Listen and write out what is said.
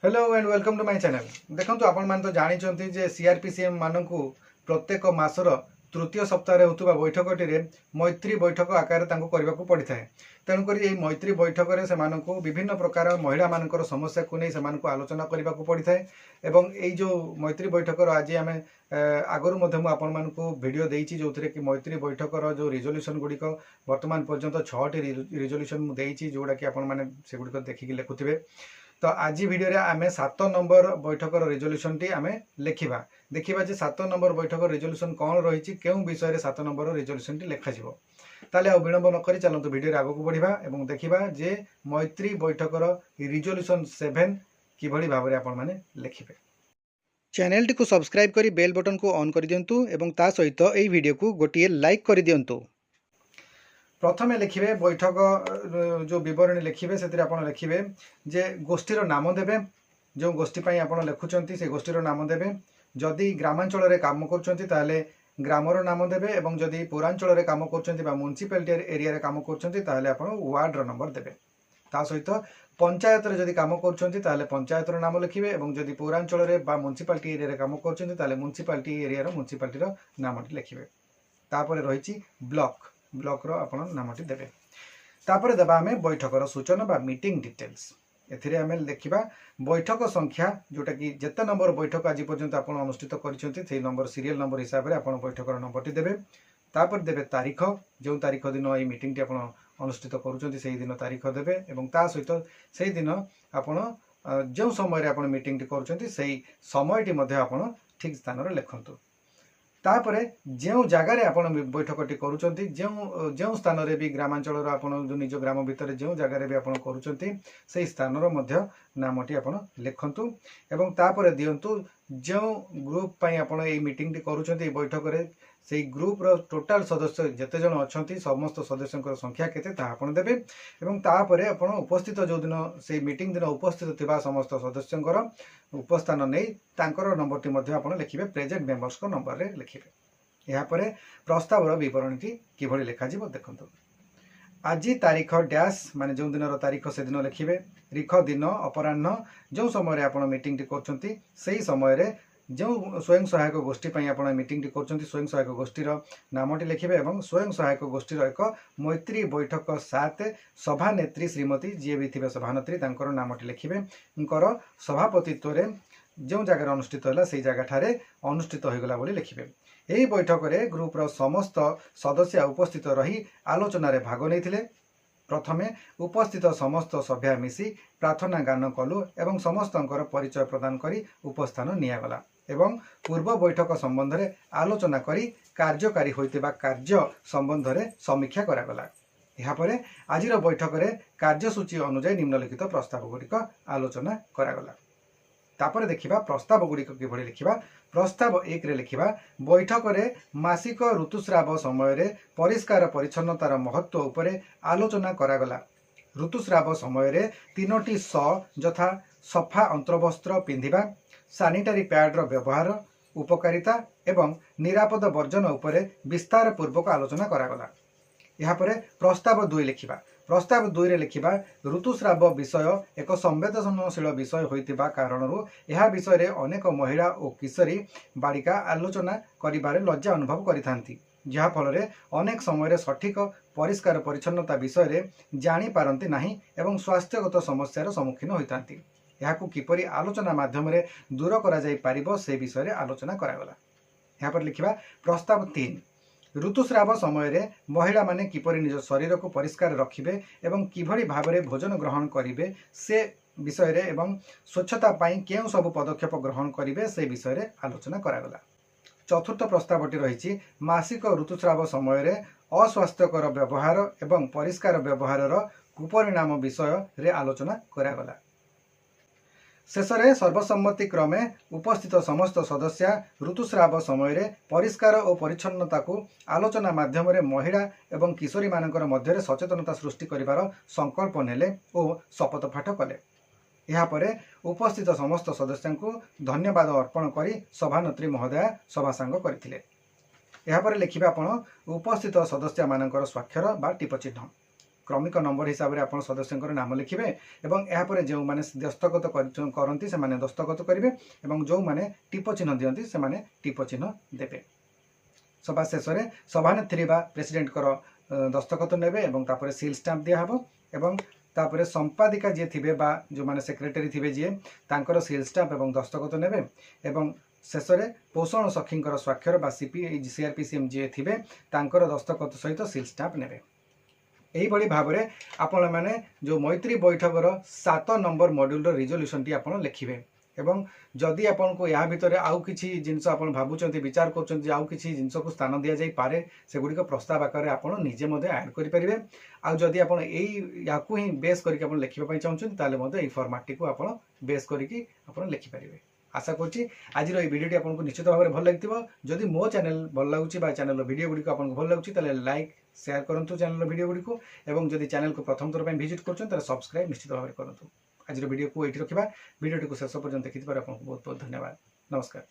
Hello and welcome to my channel. देखो आपण मान तो जानी जे सीआरपीसीएम मानकु प्रत्येक मासर तृतीय सप्ताह होता बैठकटी मैत्री बैठक आकार करने पड़ी था। तेणुक मैत्री बैठक से विभिन्न प्रकार महिला मान समस्या को नहीं से आलोचना करने को पड़ी था। जो मैत्री बैठक आज आम आगुरी आपको भिडियो देती जो कि मैत्री बैठकर जो रिजोल्यूशन गुड़िक बर्तमान पर्यंत 6टी रिजोल्यूशन मुझे जोड़ा कि आपड़ देखिकी लिखुवे। तो आज वीडियो रे आमे 7 नंबर बैठकर रिजोल्यूशन टी आमे लिखिबा देखिबा जे 7 नंबर बैठकर रिजोल्यूशन कौन रही केउं विषय रे 7 नंबर रिजोल्यूशन टी लिखा जिवो। ताले आ विलंब न करी चलंतु वीडियो रे आगो को बढ़िबा एवं देखिबा जे मैत्री बैठकर रिजोल्यूशन 7 किभଳି भाबरे आपण माने लिखिबे। चैनल टी को सब्सक्राइब करी बेल बटन को ऑन कर दियंतु एवं ता सहित एई वीडियो को गोटिए लाइक कर दियंतु। प्रथमे लिखिबे बैठक जो विवरणी लिखिबे से लिखिबे जे गोष्ठीर नाम देबे। जो गोष्ठी पई आपण लिखुचंती से गोष्ठीर नाम देबे। जदि ग्रामांचल रे काम करचंती ताले ग्रामर नाम देबे एवं जदि पौरांचल रे काम करचंती बा म्युनिसिपालिटी एरिया रे काम करचंती ताले आपण वार्ड रो नंबर देबे। ता सहित पंचायत रे जदि काम करचंती ताले पंचायत रो नाम लिखिबे एवं जदि पौरांचल रे बा म्युनिसिपालिटी एरिया रे काम करचंती ताले म्युनिसिपालिटी एरिया रो म्युनिसिपालिटी रो नामटी लिखिबे। तापरे रहिछि ब्लॉक ब्लॉक रो आपण नामटी देबे। तापरे देबा हमें बैठकर सूचना बा मीटिंग डिटेल्स। एथिरे हमें देखिबा बैठक संख्या जोटा कि जेते नंबर बैठक आज पर्यंत आपण अनुष्ठित करिसेंती से नंबर सीरियल नंबर हिसाब रे आपण बैठकर नंबरटी देबे। तापर देबे तारीख जो तारीख दिन ए मीटिंग टी आपण अनुष्ठित करूचंती सेही दिन तारीख देबे एवं ता सहित सेही दिन आपण जो समय रे आपण मीटिंग टी करूचंती सेही समयटी मध्ये आपण ठीक स्थान रे लिखंतु। तापरे जो जगार आपण बैठकटी करूचंती जो स्थान रे भी ग्रामांचल आपण जो निज ग्राम भितर जो जगार भी आपण करूचंती से स्थान रो मध्य नामटी आपण लिखंतु एवं तापरे दियंतु जो ग्रुप पई आपण ए मीटिंग टी करूचंती बैठक रे से ग्रुप रो टोटल सदस्य जेते जण अछंती समस्त सदस्यंकर संख्या केते ता आपण देबे एवं तापरे आपण उपस्थित जो दिन से मीटिंग दिन उपस्थित थिबा समस्त सदस्यंकर उपस्थान नै तांकर नंबरटी मध्ये आपण लिखिबे प्रेजेंट मेंबर्स को नंबर रे लिखिबे। या परे प्रस्ताव रो विवरणटी किभଳି लेखा जिवो देखंतु। आज तारीख डैश माने जो दिन तारीख से दिन लिखिबे। रिख दिन अपराह्न जो समय रे आपण मीटिंग टी करचंती सेही समय रे जो स्वयं सहायक गोष्ठी पई आपण मीटिंग टी करचंती स्वयं सहायक गोष्ठीर नामटी लिखिबे एवं स्वयं सहायक गोष्ठीर एक मैत्री बैठक 7 सभानेत्री श्रीमती जी भी थिबे सभानेत्री तांकर नामटी लिखिबे। उनकर सभापतित्व रे जो जगह अनुष्ठित होला सेही जगह ठारे अनुष्ठित होइगला बोली लिखिबे। एही बैठक रे ग्रुप रो समस्त सदस्य उपस्थित रही आलोचना रे भाग नैथिले। प्रथमे उपस्थित समस्त सभ्या मिसी प्रार्थना गान कलु एवं समस्तंकर परिचय प्रदान करी उपस्थान नियागला एवं पूर्व बैठक संबंध रे आलोचना करी कार्यकारी होइतिबा कार्य संबंध रे समीक्षा करागला। यहाँ पर आज बैठक रे कार्यसूची अनुसार निम्नलिखित प्रस्ताव गुड़िक आलोचना करागला। तापर देखिबा प्रस्ताव गुड़िक किभଳି लिखिबा। प्रस्ताव 1 रे लिखिबा बैठक रे मासिक ऋतुस्राव समय रे परिष्कार परिच्छन्नतार महत्व उपरे आलोचना करागला। ऋतुस्राव समय रे 3टी स यथा सफा अंतर्वस्त्र पिंधिबा सैनिटरी पैड रो व्यवहार उपकारिता एवं निरापद वर्जन उपरे विस्तार पूर्वक आलोचना करागला। यहाँ पर प्रस्ताव 2 लिखिबा। प्रस्ताव 2 रे लिखिबा ऋतुस्राव विषय एक संवेदनशील विषय होइतिबा कारणरू यह विषय रे अनेक महिला और किशोरी बालिका आलोचना करिबारे लज्जा अनुभव करिथांती जहा फल रे अनेक समय रे सठिक परिष्कार परिच्छन्नता विषय रे जानि पारंती नाही एवं स्वास्थ्यगत समस्यार सम्मुखीन होइतांती। याकू किपरि आलोचना माध्यम रे दूर करा जाई पारिबो से विषय रे आलोचना करागला। यहाँ पर लिखिबा प्रस्ताव 3 ऋतुस्राव समय रे महिला माने किपरि निज शरीर को परिष्कार रखिबे एवं किभଳି भाबरे भोजन ग्रहण करिवे से विषय रे एवं स्वच्छता पाई केउ सब पदक्षेप ग्रहण करिवे से विषय रे आलोचना करागला। चतुर्थ प्रस्तावटी रही मासिक ऋतुस्राव समय रे अस्वास्थ्यकर व्यवहार एवं परिष्कार व्यवहार कुपरिणाम विषय रे आलोचना करागला। शेष रे सर्वसम्मति क्रमे उपस्थित समस्त सदस्य ऋतुस्राव समय रे परिष्कार और परिच्छन्नता को आलोचना माध्यम रे महिला एवं किशोरी मानकर मध्य सचेतनता सृष्टि करिवार संकल्प नेले और शपथ पाठ कले। यहाँ पर उपस्थित समस्त सदस्यों को धन्यवाद अर्पण करी सभानेत्री महोदया सभा सांग करथिले। यहाँ पर लिखिबा आपण उपस्थित सदस्य मानकर स्वाक्षर बा टिप चिन्ह। क्रमिक नंबर हिसाब से आप सदस्यों नाम लिखिए और यापर जो मैंने दस्तखत करती से दस्तखत करेंगे और जो मैंने टीप चिन्ह दिखती से टीप चिन्ह देवे। सभा शेष में सभानेत्री प्रेसिडेंट दस्तखत ने सील स्टाम्प दिहब और तापर संपादिका जी थे जो मैंने सेक्रेटरी थे जी तांकर सील स्टाम्प और दस्तखत ने शेष में पोषण सखी स्वाक्षर सीआरपीसीएम जी थे तांकर दस्तखत सहित सील स्टाम्प ने यही भाव में आपण मैंने जो मैत्री बैठकर 7 नंबर मॉड्यूल रिजोल्यूशन टी आपण लिखिए एवं जदि आपन को या भितर आउ किछि जिनस आपन भाबुचंती विचार करचंती आउ किछि जिनस को स्थान दिया जाई पारे सेगुडी को प्रस्ताव आकार आपन निजे मधे ऐड करि परिबे। आ जदि आपन एई याकू ही बेस करके आपन लिखिबा पई चाहउछन ताले मधे एई फॉर्मेट टी को आपन बेस करके आपन लिखि परिबे। आशा करछि आजिर एई वीडियो टी आपन को निश्चित भाव में भल लागतिबो। जदि मो चैनल भल लागुछि बा चैनल वीडियो गुडी को आपन को भल लागुछि ताले लाइक शेयर करंतु चैनल वीडियो गुडी को एवं जदि चैनल को प्रथम थर पई विजिट करछन ताले सब्सक्राइब निश्चित भाव में करंतु। आज वीडियो को ये रखा वीडियो को शेष पर्यंत देखि आपको बहुत बहुत धन्यवाद। नमस्कार।